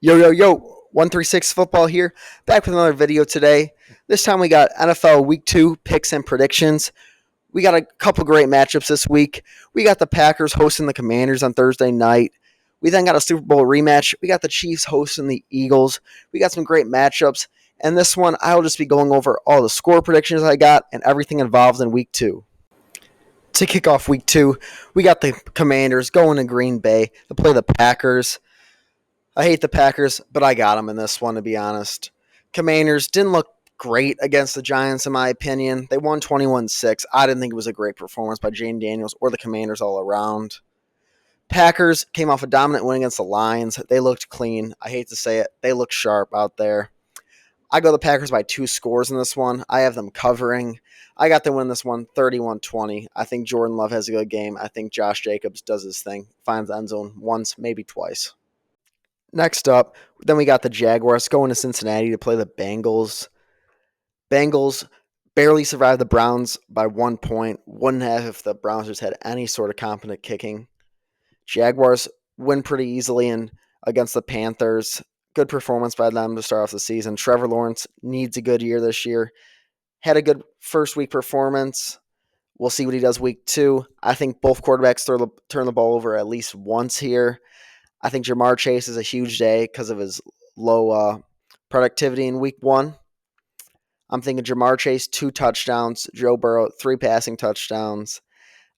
Yo, yo, yo, 136 Football here, back with another video today. This time we got NFL Week 2 picks and predictions. We got a couple great matchups this week. We got the Packers hosting the Commanders on Thursday night. We then got a Super Bowl rematch. We got the Chiefs hosting the Eagles. We got some great matchups. And this one, I will just be going over all the score predictions I got and everything involved in Week 2. To kick off Week 2, we got the Commanders going to Green Bay to play the Packers. I hate the Packers, but I got them in this one, to be honest. Commanders didn't look great against the Giants, in my opinion. They won 21-6. I didn't think it was a great performance by Jane Daniels or the Commanders all around. Packers came off a dominant win against the Lions. They looked clean. I hate to say it. They look sharp out there. I go the Packers by 2 scores in this one. I have them covering. I got them win this one 31-20. I think Jordan Love has a good game. I think Josh Jacobs does his thing. Finds the end zone once, maybe twice. Next up, then we got the Jaguars going to Cincinnati to play the Bengals. Bengals barely survived the Browns by 1 point. Wouldn't have if the Browns just had any sort of competent kicking. Jaguars win pretty easily against the Panthers. Good performance by them to start off the season. Trevor Lawrence needs a good year this year. Had a good first week performance. We'll see what he does week 2. I think both quarterbacks turn the ball over at least once here. I think Jamar Chase is a huge day because of his low productivity in week 1. I'm thinking Jamar Chase, 2 touchdowns. Joe Burrow, 3 passing touchdowns.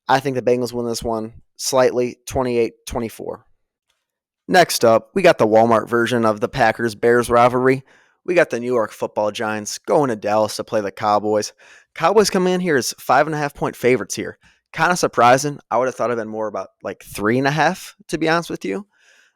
I think the Bengals win this one slightly, 28-24. Next up, we got the Walmart version of the Packers-Bears rivalry. We got the New York Football Giants going to Dallas to play the Cowboys. Cowboys come in here as 5.5-point favorites here. Kind of surprising. I would have thought it'd been more about like 3.5, to be honest with you.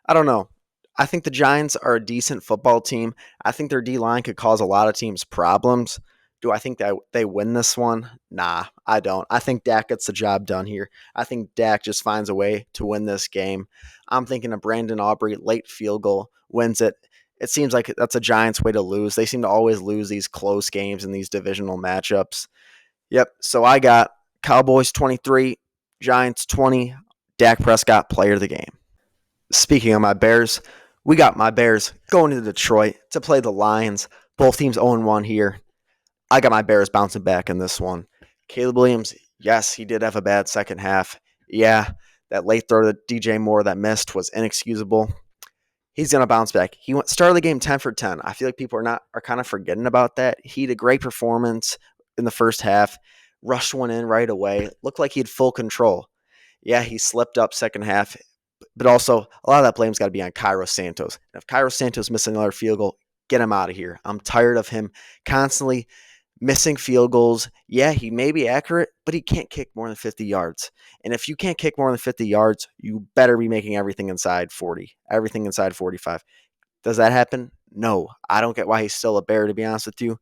I don't know. I think the Giants are a decent football team. I think their D-line could cause a lot of teams problems. Do I think that they win this one? Nah, I don't. I think Dak gets the job done here. I think Dak just finds a way to win this game. I'm thinking a Brandon Aubrey late field goal wins it. It seems like that's a Giants way to lose. They seem to always lose these close games in these divisional matchups. Yep, so I got Cowboys 23, Giants 20, Dak Prescott player of the game. Speaking of my Bears, we got my Bears going to Detroit to play the Lions. Both teams 0-1 here. I got my Bears bouncing back in this one. Caleb Williams, yes, he did have a bad second half. Yeah, that late throw to DJ Moore that missed was inexcusable. He's going to bounce back. He started the game 10 for 10. I feel like people are kind of forgetting about that. He had a great performance in the first half. Rushed one in right away. Looked like he had full control. Yeah, he slipped up second half. But also, a lot of that blame's got to be on Cairo Santos. And if Cairo Santos missing another field goal, get him out of here. I'm tired of him constantly missing field goals. Yeah, he may be accurate, but he can't kick more than 50 yards. And if you can't kick more than 50 yards, you better be making everything inside 40, everything inside 45. Does that happen? No. I don't get why he's still a Bear, to be honest with you.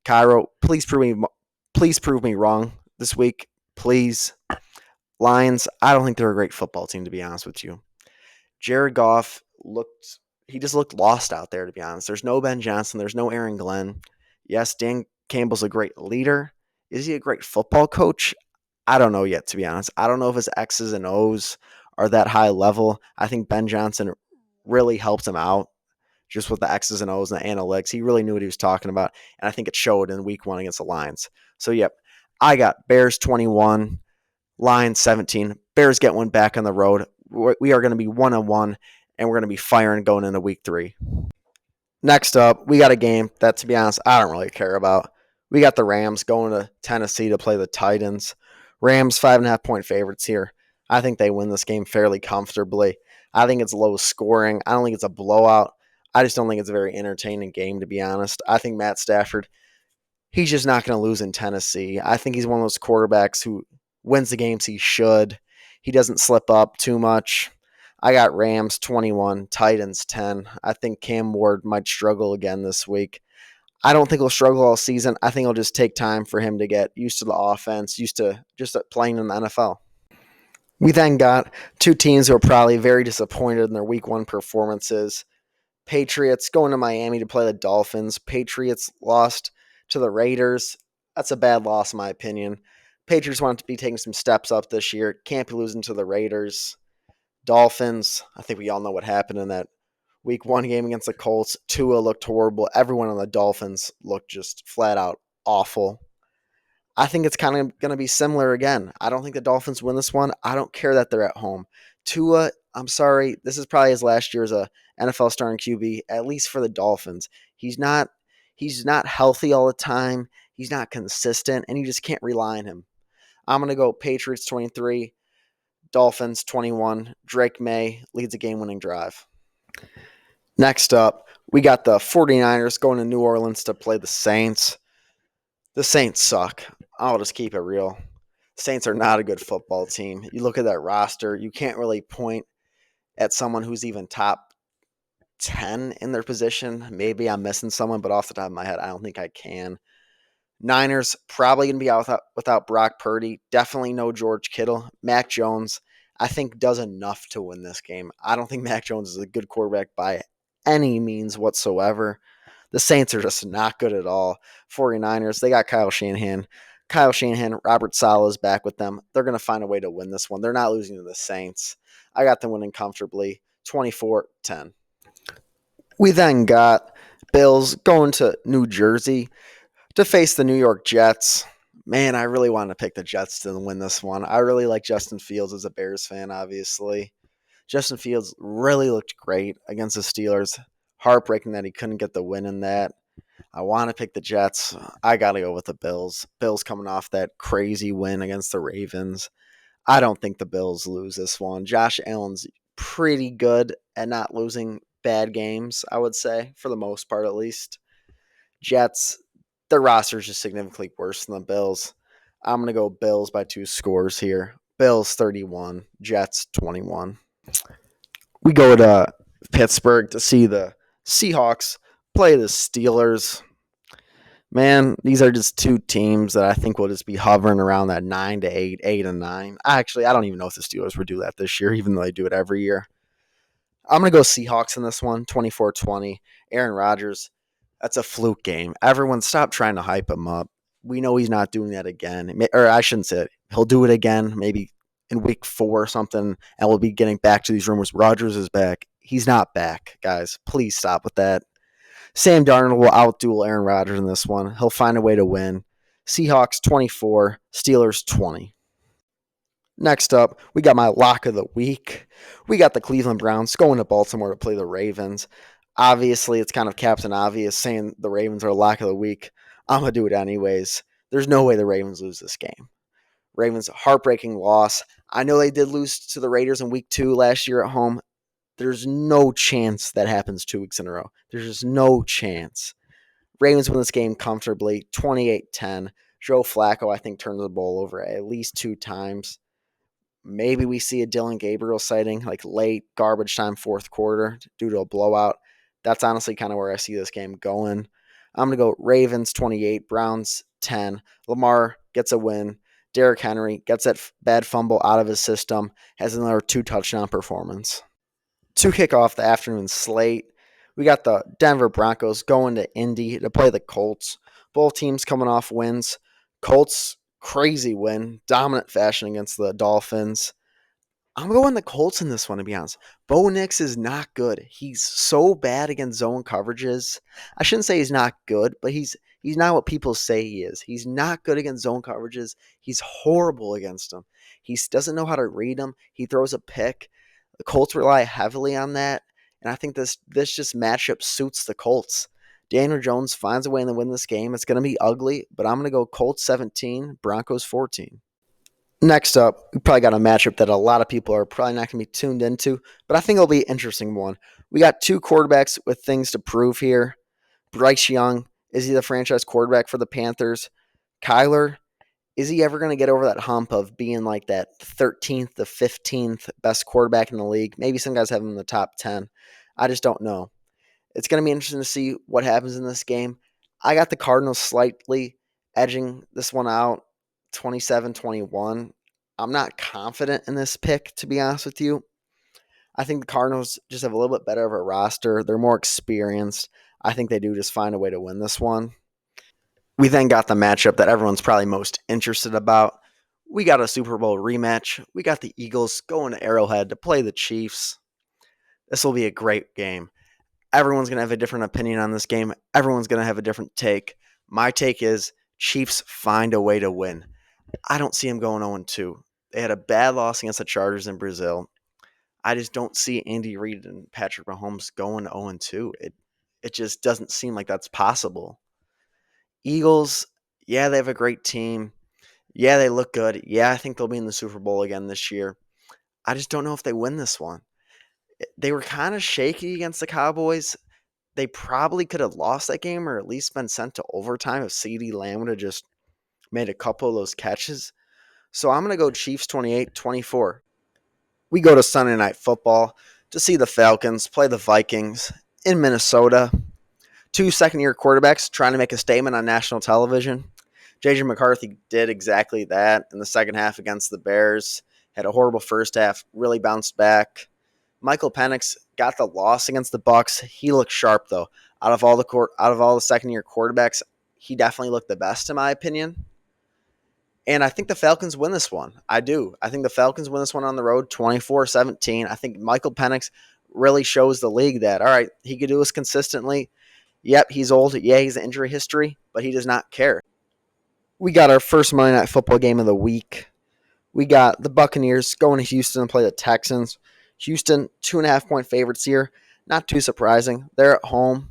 Cairo, please prove me wrong this week. Please. Lions, I don't think they're a great football team, to be honest with you. Jared Goff just looked lost out there, to be honest. There's no Ben Johnson. There's no Aaron Glenn. Yes, Dan Campbell's a great leader. Is he a great football coach? I don't know yet, to be honest. I don't know if his X's and O's are that high level. I think Ben Johnson really helped him out just with the X's and O's and the analytics. He really knew what he was talking about, and I think it showed in week 1 against the Lions. So, yep, I got Bears 21, Lions 17. Bears get one back on the road. We are going to be 1-1, and we're going to be firing going into week 3. Next up, we got a game that, to be honest, I don't really care about. We got the Rams going to Tennessee to play the Titans. Rams 5.5-point favorites here. I think they win this game fairly comfortably. I think it's low scoring. I don't think it's a blowout. I just don't think it's a very entertaining game, to be honest. I think Matt Stafford, he's just not going to lose in Tennessee. I think he's one of those quarterbacks who wins the games he should. He doesn't slip up too much. I got Rams 21, Titans 10. I think Cam Ward might struggle again this week. I don't think he'll struggle all season. I think it'll just take time for him to get used to the offense, used to just playing in the NFL. We then got 2 teams who are probably very disappointed in their week 1 performances. Patriots going to Miami to play the Dolphins. Patriots lost to the Raiders. That's a bad loss, in my opinion. Patriots want to be taking some steps up this year. Can't be losing to the Raiders. Dolphins, I think we all know what happened in that Week 1 game against the Colts, Tua looked horrible. Everyone on the Dolphins looked just flat out awful. I think it's kind of going to be similar again. I don't think the Dolphins win this one. I don't care that they're at home. Tua, I'm sorry, this is probably his last year as a NFL starting QB, at least for the Dolphins. He's not healthy all the time. He's not consistent, and you just can't rely on him. I'm going to go Patriots 23, Dolphins 21. Drake May leads a game-winning drive. Next up, we got the 49ers going to New Orleans to play the Saints. The Saints suck. I'll just keep it real. Saints are not a good football team. You look at that roster, you can't really point at someone who's even top 10 in their position. Maybe I'm missing someone, but off the top of my head, I don't think I can. Niners probably going to be out without Brock Purdy. Definitely no George Kittle. Mac Jones, I think, does enough to win this game. I don't think Mac Jones is a good quarterback by any means whatsoever. The Saints are just not good at all. 49ers, they got Kyle Shanahan. Robert Saleh is back with them. They're going to find a way to win this one. They're not losing to the Saints. I got them winning comfortably, 24-10. We then got Bills going to New Jersey to face the New York Jets. Man, I really want to pick the Jets to win this one. I really like Justin Fields as a Bears fan, obviously. Justin Fields really looked great against the Steelers. Heartbreaking that he couldn't get the win in that. I want to pick the Jets. I got to go with the Bills. Bills coming off that crazy win against the Ravens. I don't think the Bills lose this one. Josh Allen's pretty good at not losing bad games, I would say, for the most part at least. Jets, their roster is just significantly worse than the Bills. I'm going to go Bills by 2 scores here. Bills 31, Jets 21. We go to Pittsburgh to see the Seahawks play the Steelers. Man, these are just two teams that I think will just be hovering around that 9-8, 8-9. I don't even know if the Steelers would do that this year, even though they do it every year. I'm going to go Seahawks in this one, 24-20. Aaron Rodgers, that's a fluke game. Everyone stop trying to hype him up. We know he's not doing that again. Or I shouldn't say it. He'll do it again, maybe in week 4 or something, and we'll be getting back to these rumors. Rodgers is back. He's not back, guys. Please stop with that. Sam Darnold will outduel Aaron Rodgers in this one. He'll find a way to win. Seahawks 24, Steelers 20. Next up, we got my lock of the week. We got the Cleveland Browns going to Baltimore to play the Ravens. Obviously, it's kind of Captain Obvious saying the Ravens are lock of the week. I'm going to do it anyways. There's no way the Ravens lose this game. Ravens, heartbreaking loss. I know they did lose to the Raiders in week 2 last year at home. There's no chance that happens 2 weeks in a row. There's just no chance. Ravens win this game comfortably, 28-10. Joe Flacco, I think, turns the ball over at least 2 times. Maybe we see a Dylan Gabriel sighting, like late garbage time 4th quarter due to a blowout. That's honestly kind of where I see this game going. I'm going to go Ravens 28, Browns 10. Lamar gets a win. Derrick Henry gets that bad fumble out of his system, has another 2 touchdown performance. To kick off the afternoon slate, we got the Denver Broncos going to Indy to play the Colts. Both teams coming off wins. Colts, crazy win, dominant fashion against the Dolphins. I'm going the Colts in this one, to be honest. Bo Nix is not good. He's so bad against zone coverages. I shouldn't say he's not good, but he's not what people say he is. He's not good against zone coverages. He's horrible against them. He doesn't know how to read them. He throws a pick. The Colts rely heavily on that, and I think this just matchup suits the Colts. Daniel Jones finds a way to win this game. It's going to be ugly, but I'm going to go Colts 17, Broncos 14. Next up, we probably got a matchup that a lot of people are probably not going to be tuned into, but I think it'll be an interesting one. We got 2 quarterbacks with things to prove here. Bryce Young, is he the franchise quarterback for the Panthers? Kyler, is he ever going to get over that hump of being like that 13th to 15th best quarterback in the league? Maybe some guys have him in the top 10. I just don't know. It's going to be interesting to see what happens in this game. I got the Cardinals slightly edging this one out, 27-21. I'm not confident in this pick, to be honest with you. I think the Cardinals just have a little bit better of a roster. They're more experienced. I think they do just find a way to win this one. We then got the matchup that everyone's probably most interested about. We got a Super Bowl rematch. We got the Eagles going to Arrowhead to play the Chiefs. This will be a great game. Everyone's going to have a different opinion on this game. Everyone's going to have a different take. My take is Chiefs find a way to win. I don't see them going 0-2. They had a bad loss against the Chargers in Brazil. I just don't see Andy Reid and Patrick Mahomes going 0-2. It just doesn't seem like that's possible. Eagles, yeah, they have a great team. Yeah, they look good. Yeah, I think they'll be in the Super Bowl again this year. I just don't know if they win this one. They were kind of shaky against the Cowboys. They probably could have lost that game or at least been sent to overtime if CeeDee Lamb would have just made a couple of those catches. So I'm going to go Chiefs 28-24. We go to Sunday Night Football to see the Falcons play the Vikings in Minnesota. Two second-year quarterbacks trying to make a statement on national television. J.J. McCarthy did exactly that in the second half against the Bears. Had a horrible first half, really bounced back. Michael Penix got the loss against the Bucs. He looked sharp though. Out of all the second-year quarterbacks, he definitely looked the best in my opinion. And I think the Falcons win this one. I do. I think the Falcons win this one on the road 24-17. I think Michael Penix really shows the league that, all right, he could do this consistently. Yep, he's old. Yeah, he's an injury history, but he does not care. We got our first Monday Night Football game of the week. We got the Buccaneers going to Houston to play the Texans. Houston, 2.5-point favorites here. Not too surprising. They're at home.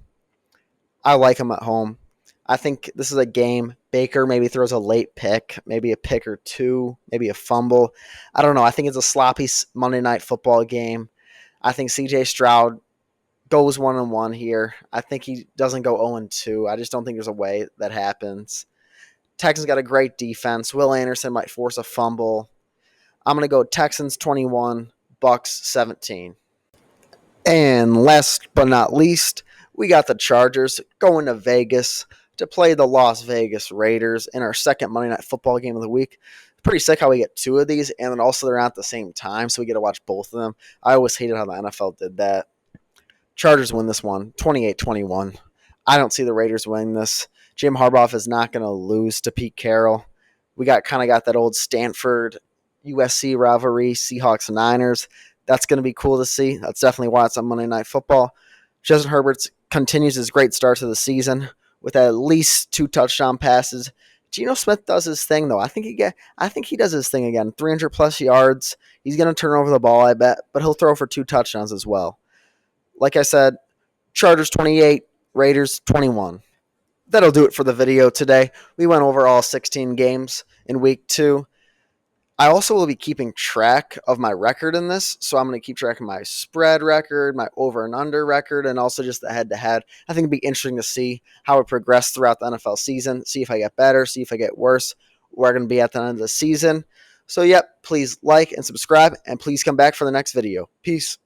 I like them at home. I think this is a game. Baker maybe throws a late pick, maybe a pick or two, maybe a fumble. I don't know. I think it's a sloppy Monday Night Football game. I think C.J. Stroud goes 1-1 here. I think he doesn't go 0-2. I just don't think there's a way that happens. Texans got a great defense. Will Anderson might force a fumble. I'm going to go Texans 21, Bucks 17. And last but not least, we got the Chargers going to Vegas to play the Las Vegas Raiders in our second Monday Night Football game of the week. Pretty sick how we get two of these, and then also they're at the same time, so we get to watch both of them. I always hated how the NFL did that. Chargers win this one, 28-21. I don't see the Raiders winning this. Jim Harbaugh is not going to lose to Pete Carroll. We got that old Stanford USC rivalry, Seahawks and Niners. That's going to be cool to see. That's definitely why it's on Monday Night Football. Justin Herbert continues his great start to the season with at least 2 touchdown passes. Geno Smith does his thing, though. I think he does his thing again. 300-plus yards. He's going to turn over the ball, I bet, but he'll throw for 2 touchdowns as well. Like I said, Chargers 28, Raiders 21. That'll do it for the video today. We went over all 16 games in week 2. I also will be keeping track of my record in this, so I'm going to keep track of my spread record, my over and under record, and also just the head-to-head. I think it'd be interesting to see how it progressed throughout the NFL season, see if I get better, see if I get worse, where I'm going to be at the end of the season. So, yep, please like and subscribe, and please come back for the next video. Peace.